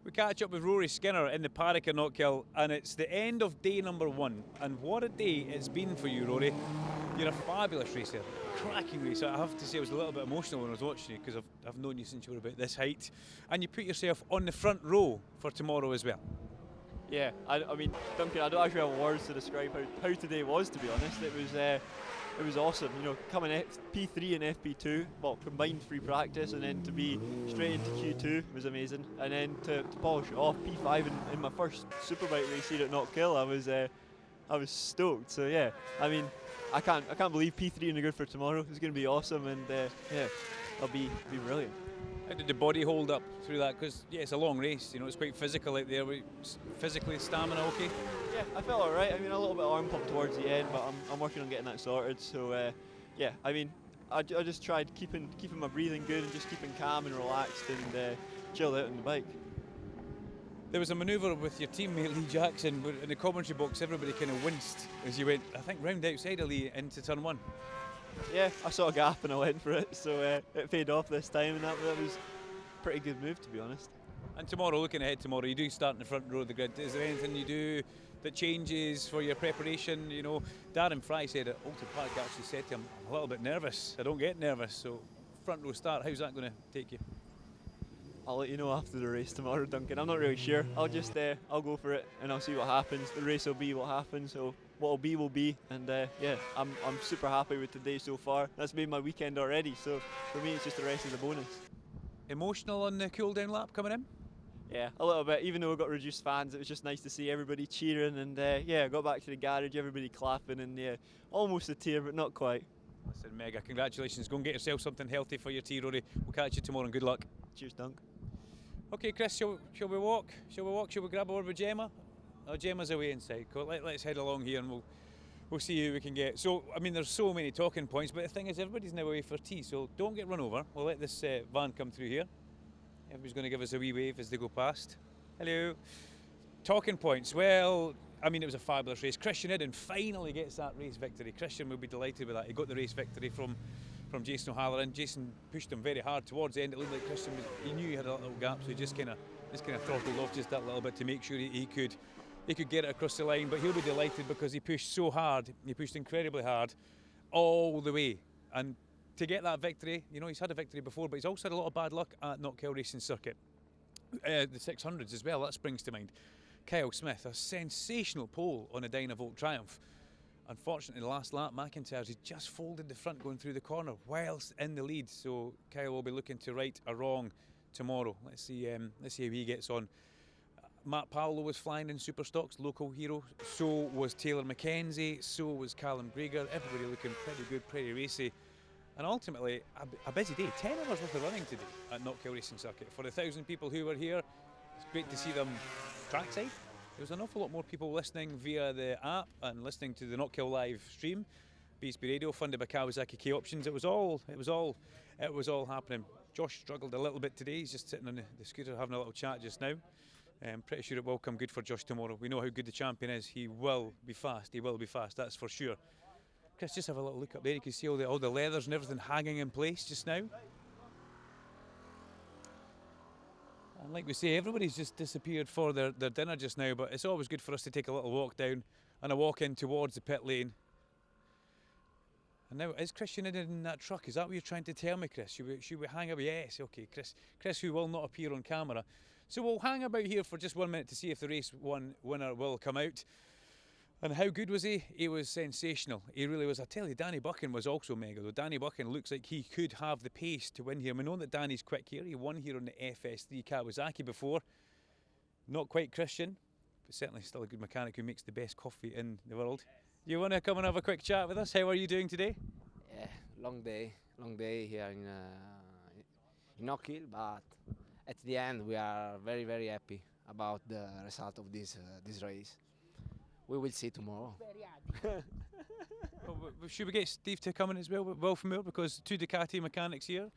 We catch up with Rory Skinner in the paddock at Knockhill, and it's the end of day number 1. And what a day it's been for you, Rory. You're a fabulous racer, cracking racer. I have to say I was a little bit emotional when I was watching you, because I've known you since you were about this height. And you put yourself on the front row for tomorrow as well. Yeah, I mean, Duncan, I don't actually have words to describe how today was, to be honest. It was awesome, you know, coming P3 and FP2, well, combined free practice, and then to be straight into Q2 was amazing, and then to polish it off P5 in my first superbike race here at Knockhill, I was stoked. So yeah, I mean, I can't believe P3 in the good for tomorrow. It's going to be awesome, and yeah, it'll be brilliant. How did the body hold up through that? Because yeah, it's a long race, you know, it's quite physical out there. Physically, stamina okay? Yeah, I felt alright. I mean, a little bit arm pump towards the end, but I'm working on getting that sorted. So yeah, I mean, I just tried keeping my breathing good and just keeping calm and relaxed and chilled out on the bike. There was a manoeuvre with your teammate Lee Jackson, but in the commentary box everybody kind of winced as you went, I think, round outside of Lee into turn 1. Yeah, I saw a gap and I went for it, so it paid off this time, and that was a pretty good move, to be honest. And tomorrow, looking ahead tomorrow, you do start in the front row of the grid. Is there anything you do that changes for your preparation? You know, Darren Fry said at Alton Park actually said to him, I'm a little bit nervous. I don't get nervous, so front row start, how's that going to take you? I'll let you know after the race tomorrow, Duncan. I'm not really sure. I'll just I'll go for it and I'll see what happens. The race will be what happens, so what'll be will be. And yeah, I'm super happy with today so far. That's made my weekend already, so for me it's just the rest is a bonus. Emotional on the cool down lap coming in? Yeah, a little bit. Even though we got reduced fans, it was just nice to see everybody cheering, and yeah, I got back to the garage, everybody clapping, and yeah, almost a tear, but not quite. Listen, mega congratulations. Go and get yourself something healthy for your tea, Rory. We'll catch you tomorrow and good luck. Cheers, Dunk. Okay, Chris, shall we walk? Shall we walk? Shall we grab a word with Gemma? Oh, Gemma's away inside. Cool. Let's head along here and we'll see who we can get. So, I mean, there's so many talking points, but the thing is, everybody's now away for tea, so don't get run over. We'll let this van come through here. Everybody's going to give us a wee wave as they go past. Hello. Talking points. Well, I mean, it was a fabulous race. Christian Iden finally gets that race victory. Christian will be delighted with that. He got the race victory from Jason O'Halloran. Jason pushed him very hard towards the end. It looked like Christian he knew he had a little gap, so he just kind of throttled off just that little bit to make sure he could get it across the line. But he'll be delighted because he pushed so hard. He pushed incredibly hard all the way. And to get that victory, you know, he's had a victory before, but he's also had a lot of bad luck at Knockhill Racing Circuit. The 600s as well, that springs to mind. Kyle Smith, a sensational pole on a Dynavolt Triumph. Unfortunately, the last lap, McIntyre's he just folded the front going through the corner whilst in the lead. So Kyle will be looking to right a wrong tomorrow. Let's see how he gets on. Matt Paolo was flying in super stocks, local hero. So was Taylor McKenzie. So was Callum Grieger. Everybody looking pretty good, pretty racy. And ultimately, a busy day. 10 hours worth of running today at Knockhill Racing Circuit. For the 1,000 people who were here, it's great to see them trackside. There was an awful lot more people listening via the app and listening to the Knockhill live stream. BSB Radio, funded by Kawasaki K Options. It was all happening. Josh struggled a little bit today. He's just sitting on the scooter having a little chat just now. I'm pretty sure it will come good for Josh tomorrow. We know how good the champion is. He will be fast. He will be fast. That's for sure. Chris, just have a little look up there. You can see all the leathers and everything hanging in place just now. And like we say, everybody's just disappeared for their dinner just now, but it's always good for us to take a little walk down and a walk in towards the pit lane. And now, is Christian in that truck? Is that what you're trying to tell me, Chris? Should we hang about? Yes, okay, Chris, who will not appear on camera. So we'll hang about here for just 1 minute to see if the race winner will come out. And how good was he? He was sensational. He really was. I tell you, Danny Buchan was also mega, though. Danny Buchan looks like he could have the pace to win here. We know that Danny's quick here. He won here on the FS3 Kawasaki before. Not quite Christian, but certainly still a good mechanic who makes the best coffee in the world. You want to come and have a quick chat with us? How are you doing today? Yeah, long day here in Knockhill, but at the end we are very, very happy about the result of this race. We will see tomorrow. Well, should we get Steve to come in as well from here, because two Ducati mechanics here.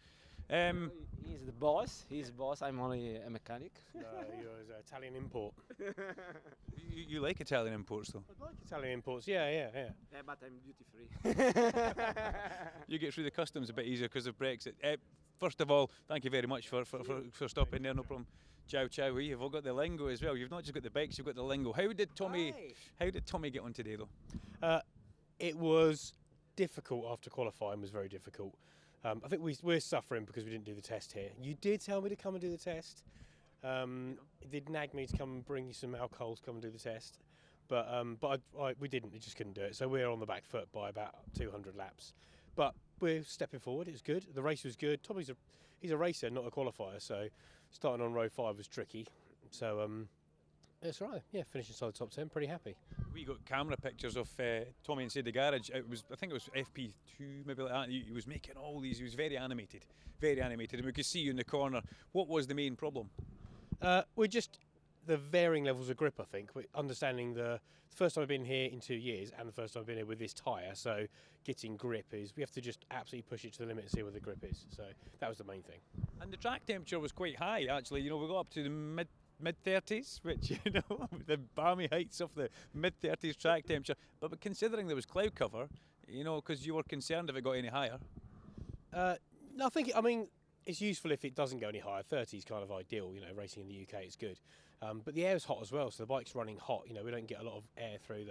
He's the boss. He's the boss. I'm only a mechanic. You're an Italian import. You like Italian imports, though? I like Italian imports. Yeah. Yeah, but I'm duty free. You get through the customs a bit easier because of Brexit. First of all, thank you very much for stopping there. No problem. Ciao, ciao. You've all got the lingo as well. You've not just got the bikes, you've got the lingo. How did Tommy? Aye. How did Tommy get on today, though? It was difficult after qualifying. Was very difficult. I think we're suffering because we didn't do the test here. You did tell me to come and do the test. It did nag me to come and bring you some alcohol to come and do the test, but we didn't. We just couldn't do it. So we're on the back foot by about 200 laps. But we're stepping forward. It's good. The race was good. Tommy's he's a racer, not a qualifier. So starting on row 5 was tricky. So that's right. Yeah, finishing inside the top 10. Pretty happy. We got camera pictures of Tommy inside the garage. I think it was FP2, maybe like that. He was making all these. He was very animated, and we could see you in the corner. What was the main problem? We're just the varying levels of grip. I think we're understanding the first time I've been here in 2 years, and the first time I've been here with this tyre. So getting grip we have to just absolutely push it to the limit and see where the grip is. So that was the main thing. And the track temperature was quite high, actually. You know, we got up to the mid 30s, which, you know, the balmy heights of the mid 30s track temperature. But considering there was cloud cover, you know, because you were concerned if it got any higher. No, I mean, it's useful if it doesn't go any higher. 30 is kind of ideal, you know, racing in the UK is good. But the air's hot as well, so the bike's running hot. You know, we don't get a lot of air through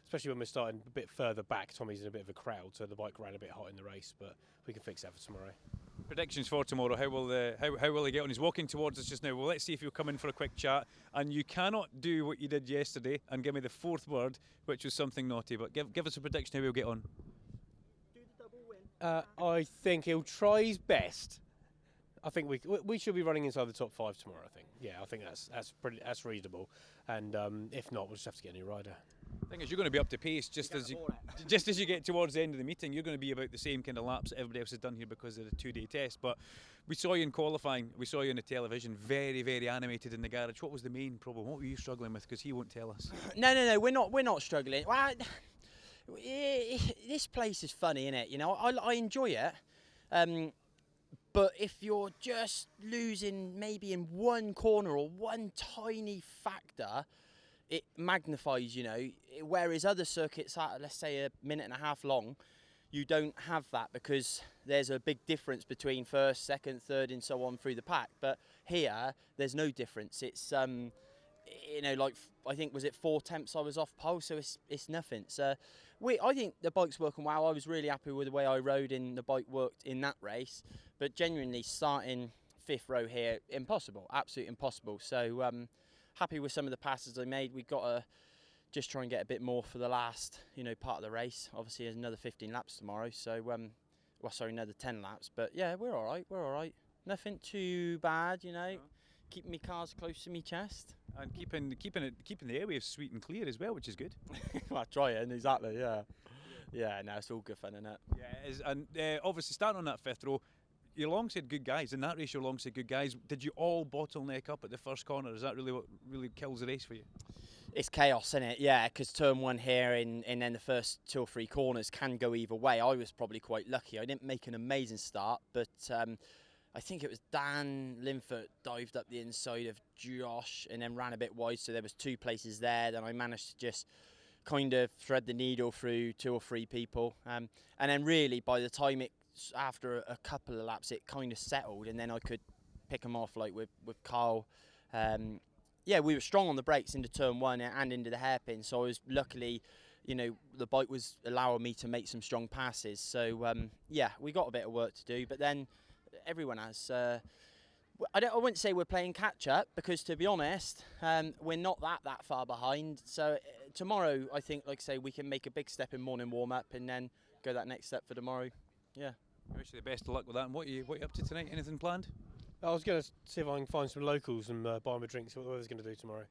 especially when we're starting a bit further back. Tommy's in a bit of a crowd, so the bike ran a bit hot in the race, but we can fix that for tomorrow. Predictions for tomorrow, how will he get on? He's walking towards us just now. Well, let's see if he'll come in for a quick chat. And you cannot do what you did yesterday and give me the 4th word, which was something naughty, but give us a prediction how he'll get on. Do the double win. I think he'll try his best. I think we should be running inside the top 5 tomorrow. I think, yeah, I think that's reasonable. And if not, we'll just have to get a new rider. Thing is, you're going to be up to pace just as you get towards the end of the meeting. You're going to be about the same kind of laps that everybody else has done here because of the 2-day test. But we saw you in qualifying. We saw you on the television, very, very animated in the garage. What was the main problem? What were you struggling with? Because he won't tell us. No, we're not struggling. Well, this place is funny, isn't it? You know, I enjoy it. But if you're just losing maybe in one corner or one tiny factor, it magnifies, you know. Whereas other circuits are, let's say, a minute and a half long, you don't have that because there's a big difference between first, second, third, and so on through the pack. But here, there's no difference. It's, you know, like I think was it 4 temps I was off pole, so it's nothing. So I think the bike's working well. I was really happy with the way I rode and the bike worked in that race. But genuinely starting 5th row here, impossible, absolutely impossible. So happy with some of the passes I made. We've got to just try and get a bit more for the last, you know, part of the race. Obviously, there's another 15 laps tomorrow. So, well, sorry, another 10 laps. But yeah, we're all right. We're all right. Nothing too bad, you know. Keeping me cars close to me chest. And keeping the airwaves sweet and clear as well, which is good. Well, trying, exactly, yeah. Yeah, no, it's all good fun, isn't it? Yeah, it is. And obviously, starting on that 5th row, you're alongside good guys. In that race, you're alongside good guys. Did you all bottleneck up at the first corner? Is that really what really kills the race for you? It's chaos, isn't it? Yeah, because turn 1 here and then the first 2 or 3 corners can go either way. I was probably quite lucky. I didn't make an amazing start, but I think it was Dan Linford dived up the inside of Josh and then ran a bit wide, so there was 2 places there. Then I managed to just kind of thread the needle through 2 or 3 people. And then really, by the time after a couple of laps, it kind of settled, and then I could pick them off like with Carl. Yeah, we were strong on the brakes into turn 1 and into the hairpin, so I was luckily, you know, the bike was allowing me to make some strong passes. So yeah, we got a bit of work to do, but then everyone has. I wouldn't say we're playing catch up because, to be honest, we're not that far behind. So tomorrow, I think, like I say, we can make a big step in morning warm up and then go that next step for tomorrow. Yeah. I wish you the best of luck with that. And what are you up to tonight? Anything planned? I was going to see if I can find some locals and buy them a drink, see what the weather's going to do tomorrow.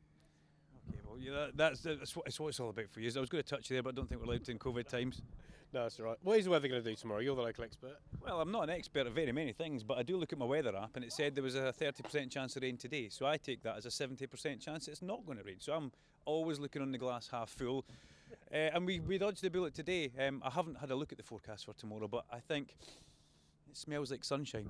Okay, well, yeah, that's what it's all about for you. I was going to touch you there, but I don't think we're allowed to in COVID times. No, that's all right. What is the weather going to do tomorrow? You're the local expert. Well, I'm not an expert at very many things, but I do look at my weather app and it said there was a 30% chance of rain today. So I take that as a 70% chance it's not going to rain. So I'm always looking on the glass half full. And we dodged the bullet today. I haven't had a look at the forecast for tomorrow, but I think it smells like sunshine.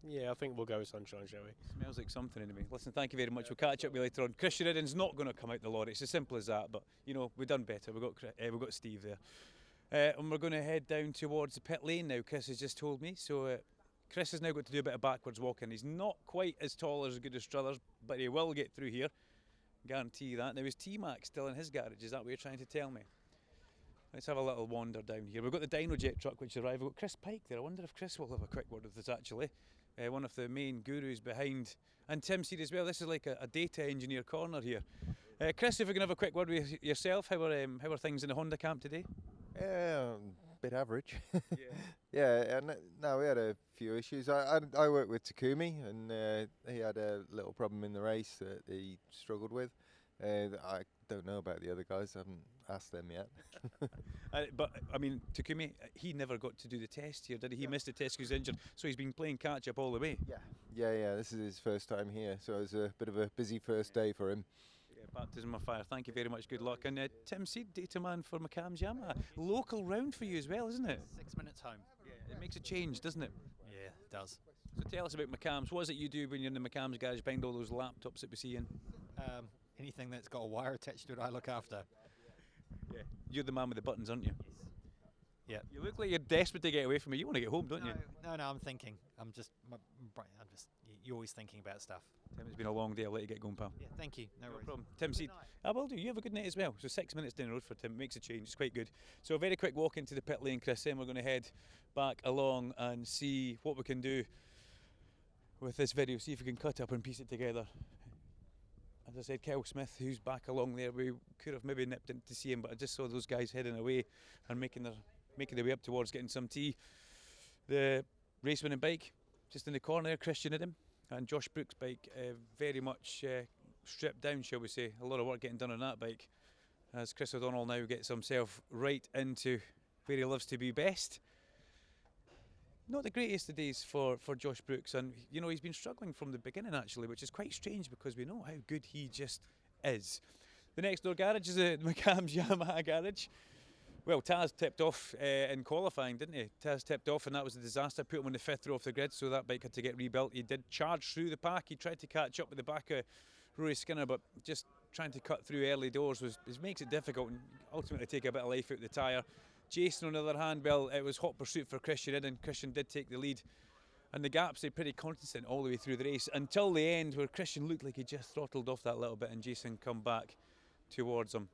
Yeah, I think we'll go with sunshine, shall we? Smells like something anyway. Listen, thank you very much. We'll catch up with you later on. Christian Ridden's not going to come out the lorry. It's as simple as that. But you know, we've done better. We've got Steve there, and we're going to head down towards the pit lane now. Chris has just told me. So Chris has now got to do a bit of backwards walking. He's not quite as tall as good as Struthers, but he will get through here. Guarantee you that. Now, is T-Mac still in his garage? Is that what you're trying to tell me? Let's have a little wander down here. We've got the Dynojet truck which arrived. We've got Chris Pike there. I wonder if Chris will have a quick word with us actually. One of the main gurus behind. And Tim Seed as well. This is like a data engineer corner here. Chris, if we can have a quick word with yourself, how are things in the Honda camp today? Bit average. Yeah. Yeah, and no, we had a few issues. I work with Takumi, and he had a little problem in the race that he struggled with. I don't know about the other guys. I haven't asked them yet. But I mean, Takumi, he never got to do the test here, did he? He missed the test because he was injured, so he's been playing catch up all the way. Yeah. This is his first time here, so it was a bit of a busy first day for him. Baptism of fire. Thank you very much. Good luck. And Tim Seed, data man for McCann's Yamaha. Local round for you as well, isn't it? 6 minutes home. Yeah, it makes a change, doesn't it? Yeah, it does. So tell us about McCann's. What is it you do when you're in the McCann's garage behind all those laptops that we see in? Anything that's got a wire attached to it, I look after. Yeah. You're the man with the buttons, aren't you? Yeah. You look like you're desperate to get away from me. You want to get home, don't you? No, I'm thinking. You're always thinking about stuff. Tim, it's been a long day. I'll let you get going, pal. Yeah, thank you. No worries. Problem. Tim Seed. I will do. You have a good night as well. So 6 minutes down the road for Tim makes a change. It's quite good. So a very quick walk into the pit lane, Chris. Then we're going to head back along and see what we can do with this video. See if we can cut up and piece it together. As I said, Kyle Smith, who's back along there, we could have maybe nipped in to see him, but I just saw those guys heading away and making their way up towards getting some tea. The race winning bike just in the corner, Christian Idem, and Josh Brooks' bike very much stripped down, shall we say. A lot of work getting done on that bike as Chris O'Donnell now gets himself right into where he loves to be best. Not the greatest of days for Josh Brooks, and you know he's been struggling from the beginning actually, which is quite strange because we know how good he just is. The next door garage is the McCann's Yamaha garage. Well, Taz tipped off in qualifying, didn't he? Taz tipped off and that was a disaster, put him on the 5th row off the grid, so that bike had to get rebuilt. He did charge through the pack, he tried to catch up with the back of Rory Skinner, but just trying to cut through early doors makes it difficult and ultimately take a bit of life out of the tyre. Jason, on the other hand, well, it was hot pursuit for Christian Idden. Christian did take the lead, and the gaps stayed pretty constant all the way through the race until the end, where Christian looked like he just throttled off that little bit, and Jason come back towards him.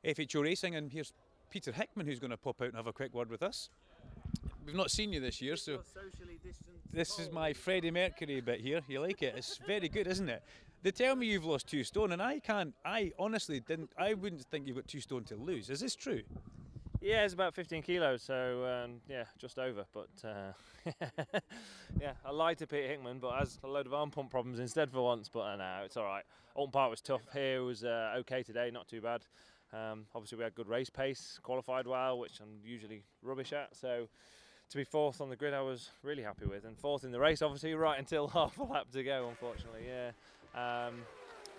FHO Racing, and here's Peter Hickman, who's going to pop out and have a quick word with us. We've not seen you this year, so this is my Freddie Mercury bit here. You like it? It's very good, isn't it? They tell me you've lost 2 stone, and I honestly didn't. I wouldn't think you've got 2 stone to lose. Is this true? Yeah, it's about 15 kilos, so yeah, just over. But yeah, I lied to Peter Hickman, but has a load of arm pump problems instead for once. But no, it's all right. Alton Park was tough. Here was okay today, not too bad. Obviously, we had good race pace, qualified well, which I'm usually rubbish at. So to be 4th on the grid, I was really happy with, and 4th in the race, obviously, right until half a lap to go. Unfortunately, yeah.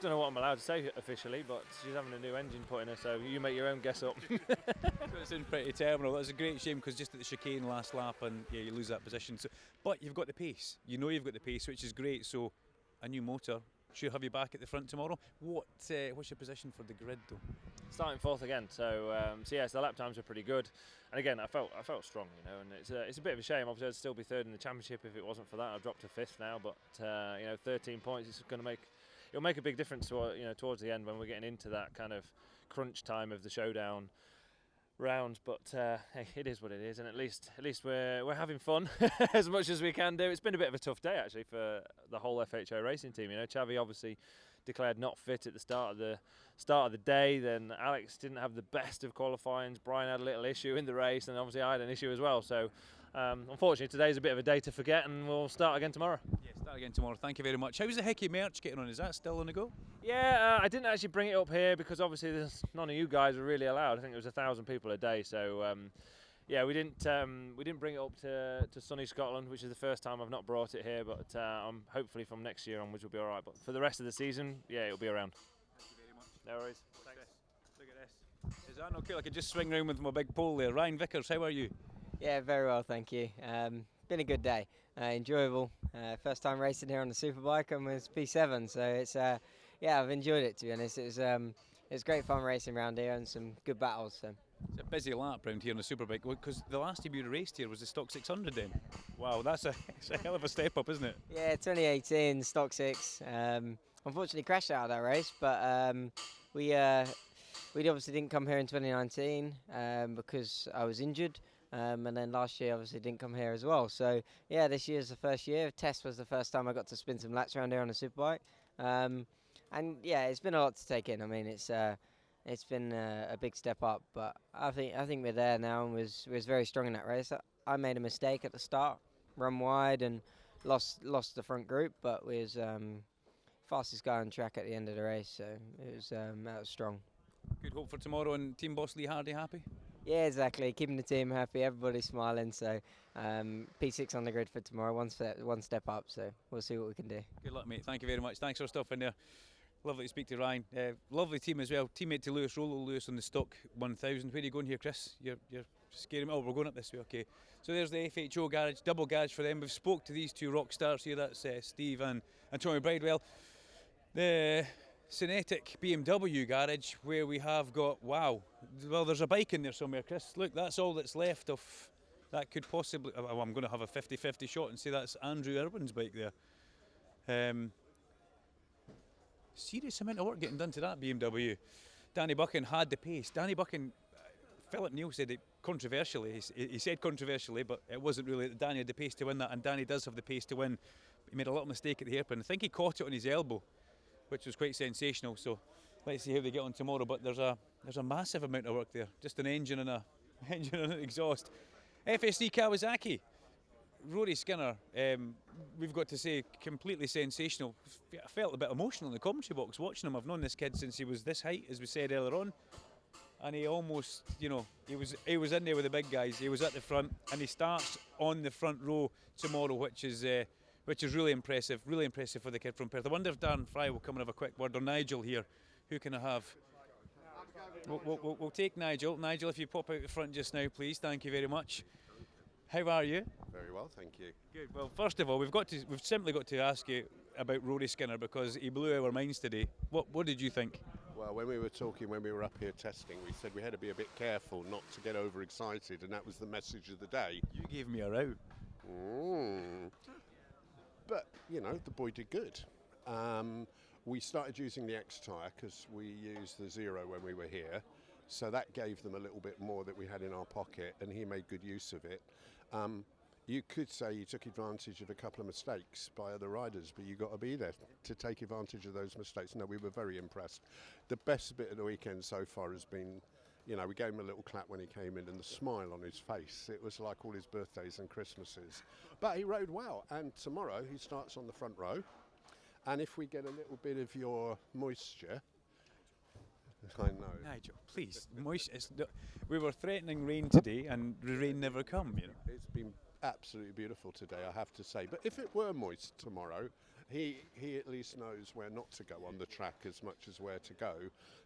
Don't know what I'm allowed to say officially, but she's having a new engine put in her, so you make your own guess up. It's in pretty terminal. That's a great shame because just at the chicane last lap, and yeah, you lose that position. So, but you've got the pace. You know you've got the pace, which is great. So, a new motor should have you back at the front tomorrow. What's your position for the grid though? Starting 4th again. So yes, the lap times are pretty good. And again, I felt strong, you know. And it's a bit of a shame. Obviously, I'd still be 3rd in the championship if it wasn't for that. I've dropped to 5th now, but you know, 13 points is going to make. It'll make a big difference to, you know, towards the end when we're getting into that kind of crunch time of the showdown rounds. But hey, it is what it is, and at least we're having fun as much as we can do. It's been a bit of a tough day actually for the whole FHO racing team. You know, Chavi obviously declared not fit at the start of the day. Then Alex didn't have the best of qualifying. Brian had a little issue in the race, and obviously I had an issue as well. So unfortunately, today's a bit of a day to forget, and we'll start again tomorrow. Yeah, start again tomorrow. Thank you very much. How's the Hickey merch getting on? Is that still on the go? Yeah, I didn't actually bring it up here because obviously none of you guys are really allowed. I think it was 1,000 people a day, so yeah, we didn't bring it up to sunny Scotland, which is the first time I've not brought it here. But hopefully from next year onwards we'll be all right. But for the rest of the season, yeah, it'll be around. Thank you very much. No worries. Thanks. Look at this. Is that okay? I could just swing round with my big pole there. Ryan Vickers, how are you? Yeah, very well, thank you. Been a good day, enjoyable. First time racing here on the superbike and with P7, so it's yeah, I've enjoyed it to be honest. It's great fun racing around here and some good battles. So It's a busy lap round here on the Superbike because the last time you raced here was the Stock 600 then. Wow, it's a hell of a step up, isn't it? Yeah, 2018 Stock 6. Unfortunately crashed out of that race, but we obviously didn't come here in 2019 because I was injured. And then last year obviously didn't come here as well. So yeah, this year's the first year. Test was the first time I got to spin some laps around here on a Superbike. And yeah, it's been a lot to take in. I mean, it's been a big step up, but I think we're there now, and was very strong in that race. I made a mistake at the start, run wide and lost the front group, but was fastest guy on track at the end of the race. So that was strong. Good hope for tomorrow, and Team Boss Lee Hardy happy? Yeah, exactly. Keeping the team happy, everybody's smiling. So P6 on the grid for tomorrow, one step up. So we'll see what we can do. Good luck, mate. Thank you very much. Thanks for stuff in there. Lovely to speak to Ryan. Lovely team as well. Teammate to Lewis, Rollo Lewis on the Stock 1000. Where are you going here, Chris? You're scaring me. Oh, we're going up this way. Okay. So there's the FHO garage, double garage for them. We've spoke to these two rock stars here. That's Steve and Tommy Bridewell. The Cinetic BMW garage, where we have got, wow, well, there's a bike in there somewhere, Chris. Look, that's all that's left of, that could possibly, oh, I'm going to have a 50-50 shot and say that's Andrew Irwin's bike there. Serious amount of work getting done to that BMW. Danny Buchan had the pace. Danny Buchan, Philip Neal said it controversially, he said controversially, but it wasn't really that Danny had the pace to win that, and Danny does have the pace to win. He made a little mistake at the hairpin. I think he caught it on his elbow, which was quite sensational. So let's see how they get on tomorrow. But there's a massive amount of work there. Just an engine and an exhaust. FSD Kawasaki, Rory Skinner. We've got to say, completely sensational. I felt a bit emotional in the commentary box watching him. I've known this kid since he was this height, as we said earlier on, and he almost, you know, he was in there with the big guys. He was at the front, and he starts on the front row tomorrow, which is really impressive for the kid from Perth. I wonder if Darren Fry will come and have a quick word, or Nigel here. Who can I have? We'll take Nigel. Nigel, if you pop out the front just now, please. Thank you very much. How are you? Very well, thank you. Good. Well, first of all, we've simply got to ask you about Rory Skinner, because he blew our minds today. What did you think? Well, when we were talking, when we were up here testing, we said we had to be a bit careful not to get overexcited, and that was the message of the day. You gave me a row. But, you know, the boy did good. We started using the X tyre because we used the Zero when we were here. So that gave them a little bit more that we had in our pocket, and he made good use of it. You could say you took advantage of a couple of mistakes by other riders, but you got to be there to take advantage of those mistakes. No, we were very impressed. The best bit of the weekend so far has been, you know, we gave him a little clap when he came in, and the smile on his face. It was like all his birthdays and Christmases. But he rode well, and tomorrow he starts on the front row. And if we get a little bit of your moisture, I know. Nigel, please. We were threatening rain today, and the rain never come. You know. It's been absolutely beautiful today, I have to say. But if it were moist tomorrow, he at least knows where not to go on the track as much as where to go.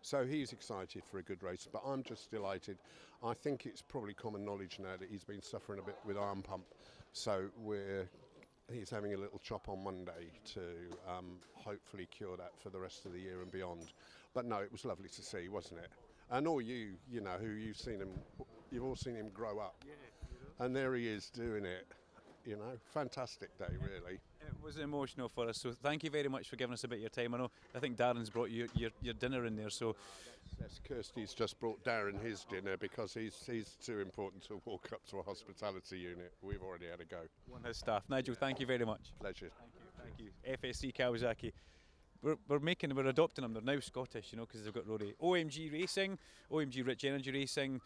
So he's excited for a good race. But I'm just delighted. I think it's probably common knowledge now that he's been suffering a bit with arm pump. So he's having a little chop on Monday to hopefully cure that for the rest of the year and beyond. But no, it was lovely to see, wasn't it? And all you know, who you've all seen him grow up. Yeah, and there he is doing it. You know, fantastic day, really. It was emotional for us, so thank you very much for giving us a bit of your time. I think Darren's brought you your dinner in there, so. Yes, Kirsty's just brought Darren his dinner because he's too important to walk up to a hospitality unit. We've already had a go. One of his staff. Nigel, thank you very much. Pleasure. Thank you. FSC Kawasaki. We're adopting them. They're now Scottish, you know, because they've got Rory. OMG Racing, OMG Rich Energy Racing.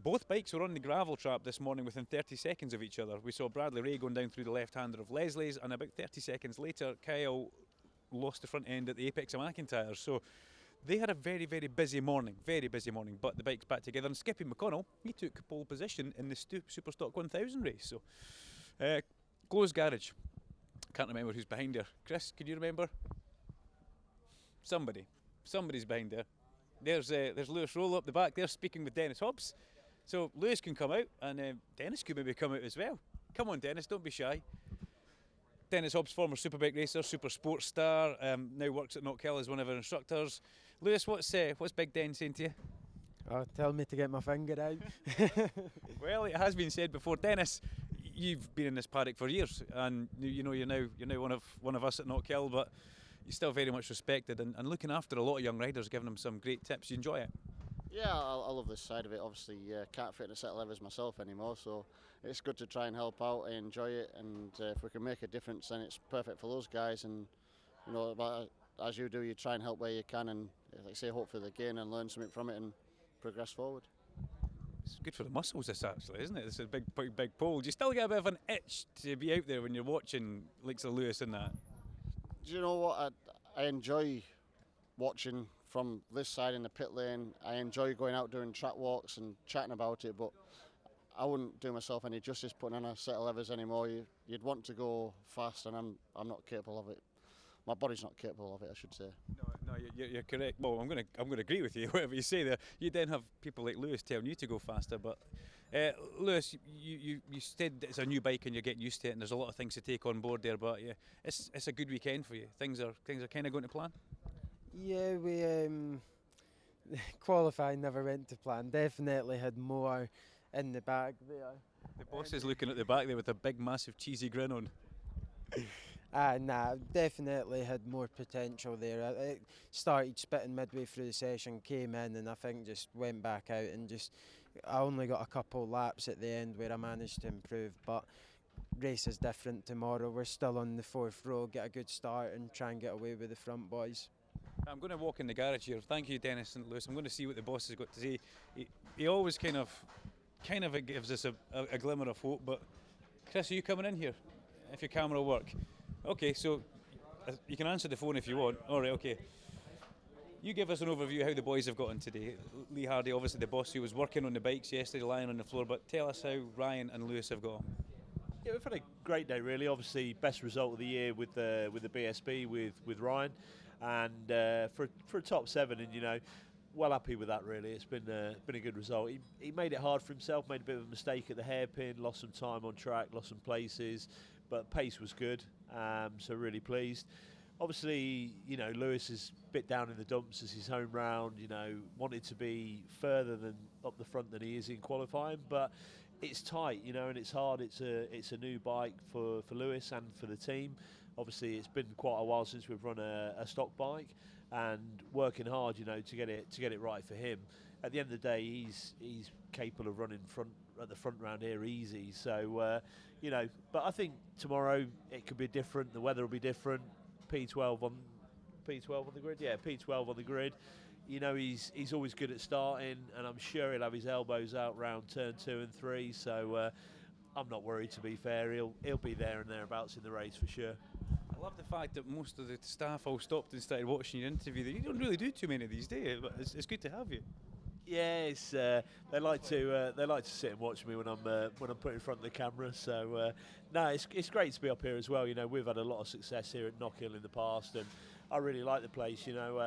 Both bikes were on the gravel trap this morning within 30 seconds of each other. We saw Bradley Ray going down through the left-hander of Leslie's, and about 30 seconds later, Kyle lost the front end at the apex of McIntyre. So they had a very, very busy morning, but the bike's back together. And Skippy McConnell, he took pole position in the Superstock 1000 race. So, closed garage. Can't remember who's behind her. Chris, can you remember? Somebody's behind there. There's Lewis Rollo up the back there speaking with Dennis Hobbs. So Lewis can come out, and Dennis could maybe come out as well. Come on, Dennis, don't be shy. Dennis Hobbs, former Superbike racer, super sports star, now works at Knockhill as one of our instructors. Lewis, what's Big Den saying to you? Oh, tell me to get my finger out. Well, it has been said before, Dennis. You've been in this paddock for years, and you know you're now one of us at Knockhill, but you're still very much respected and looking after a lot of young riders, giving them some great tips. You enjoy it? Yeah, I love this side of it. Obviously, can't fit in a set of levers myself anymore, so it's good to try and help out. I enjoy it, and if we can make a difference, then it's perfect for those guys. And you know, as you do, you try and help where you can, and like I say, hopefully they gain and learn something from it and progress forward. It's good for the muscles, this actually, isn't it? It's a big pole. Do you still get a bit of an itch to be out there when you're watching Lakes of Lewis and that? Do you know what? I enjoy watching from this side in the pit lane. I enjoy going out doing track walks and chatting about it, but I wouldn't do myself any justice putting on a set of levers anymore. You'd want to go fast, and I'm not capable of it. My body's not capable of it, I should say. No, you're correct. Well, I'm gonna agree with you. Whatever you say there, you then have people like Lewis telling you to go faster. But Lewis, you said it's a new bike and you're getting used to it, and there's a lot of things to take on board there. But yeah, it's a good weekend for you. Things are kind of going to plan. Yeah, we qualifying never went to plan. Definitely had more in the bag there. The boss is looking at the back there with a big, massive, cheesy grin on. Nah, definitely had more potential there. It started spitting midway through the session, came in, and I think just went back out and I only got a couple laps at the end where I managed to improve. But race is different tomorrow. We're still on the 4th row, get a good start and try and get away with the front boys. I'm going to walk in the garage here. Thank you, Dennis and Lewis. I'm going to see what the boss has got to say. He always kind of gives us a glimmer of hope. But Chris, are you coming in here? If your camera will work. Okay, so you can answer the phone if you want. All right, okay. You give us an overview of how the boys have got on today. Lee Hardy, obviously the boss who was working on the bikes yesterday, lying on the floor, but tell us how Ryan and Lewis have got on. Yeah, we've had a great day really. Obviously, best result of the year with the BSB with Ryan, and for a top 7, and you know, well happy with that really. It's been a good result. He made it hard for himself, made a bit of a mistake at the hairpin, lost some time on track, lost some places, but pace was good. So really pleased. Obviously, you know, Lewis is a bit down in the dumps as his home round. You know, wanted to be further than up the front than he is in qualifying, but it's tight, you know, and it's hard. It's a new bike for Lewis and for the team. Obviously, it's been quite a while since we've run a stock bike, and working hard, you know, to get it right for him. At the end of the day, he's capable of running at the front round here easy. So, you know, but I think tomorrow it could be different. The weather will be different. P12 on the grid. Yeah, P12 on the grid. You know, he's always good at starting, and I'm sure he'll have his elbows out round turn 2 and 3. So I'm not worried. To be fair, he'll be there and thereabouts in the race for sure. I love the fact that most of the staff all stopped and started watching your interview. You don't really do too many of these, do you? But it's good to have you. Yeah, they like to sit and watch me when I'm put in front of the camera. So no, it's great to be up here as well. You know, we've had a lot of success here at Knockhill in the past, and I really like the place. You know,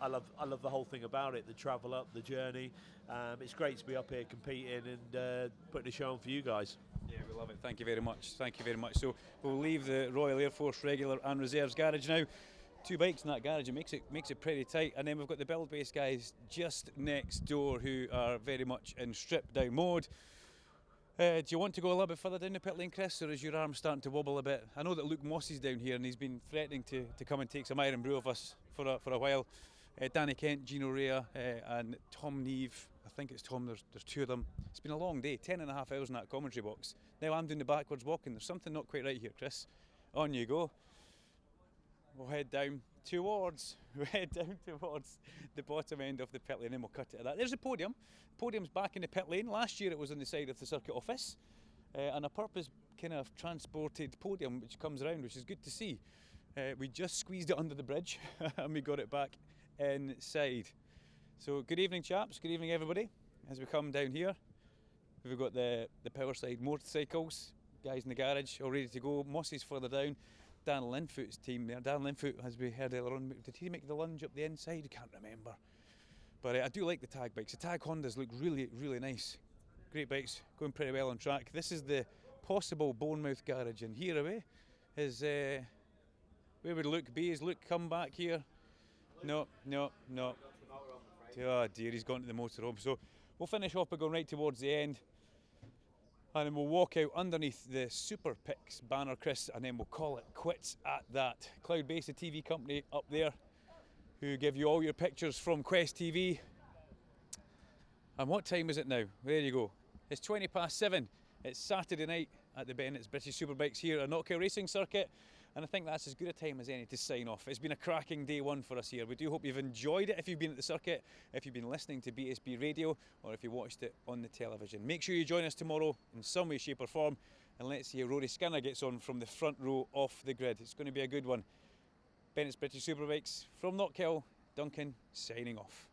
I love the whole thing about it, the travel up, the journey. It's great to be up here competing and putting a show on for you guys. Yeah, we love it. Thank you very much. Thank you very much. So we'll leave the Royal Air Force regular and reserves garage now. 2 bikes in that garage, it makes it pretty tight, and then we've got the build base guys just next door who are very much in stripped down mode. Do you want to go a little bit further down the pit lane, Chris, or is your arm starting to wobble a bit? I know that Luke Moss is down here and he's been threatening to come and take some Iron Brew of us for a while. Danny Kent, Gino Rea and Tom Neve. I think it's Tom, there's 2 of them. It's been a long day, 10.5 hours in that commentary box. Now I'm doing the backwards walking. There's something not quite right here, Chris. On you go. We'll head down towards the bottom end of the pit lane and we'll cut it at that. There's the podium. Podium's back in the pit lane. Last year it was on the side of the circuit office, and a purpose kind of transported podium which comes around, which is good to see. We just squeezed it under the bridge and we got it back inside. So good evening, chaps. Good evening, everybody. As we come down here, we've got the power side motorcycles, guys in the garage all ready to go. Mossy's further down. Dan Linfoot's team there. Dan Linfoot, as we heard earlier on, did he make the lunge up the inside? I can't remember. But I do like the tag bikes. The tag Hondas look really, really nice. Great bikes, going pretty well on track. This is the possible Bournemouth garage, and here away is where would Luke be? Is Luke come back here? No. Oh dear, he's gone to the motorhome. So we'll finish off by going right towards the end. And then we'll walk out underneath the Super Picks banner, Chris, and then we'll call it quits at that. Cloudbase, the TV company up there, who give you all your pictures from Quest TV. And what time is it now? There you go. It's 7:20. It's Saturday night at the Bennett's British Superbikes here at Knockhill Racing Circuit. And I think that's as good a time as any to sign off. It's been a cracking day one for us here. We do hope you've enjoyed it if you've been at the circuit, if you've been listening to BSB Radio, or if you watched it on the television. Make sure you join us tomorrow in some way, shape or form, and let's see how Rory Skinner gets on from the front row off the grid. It's going to be a good one. Bennett's British Superbikes from Knockhill, Duncan signing off.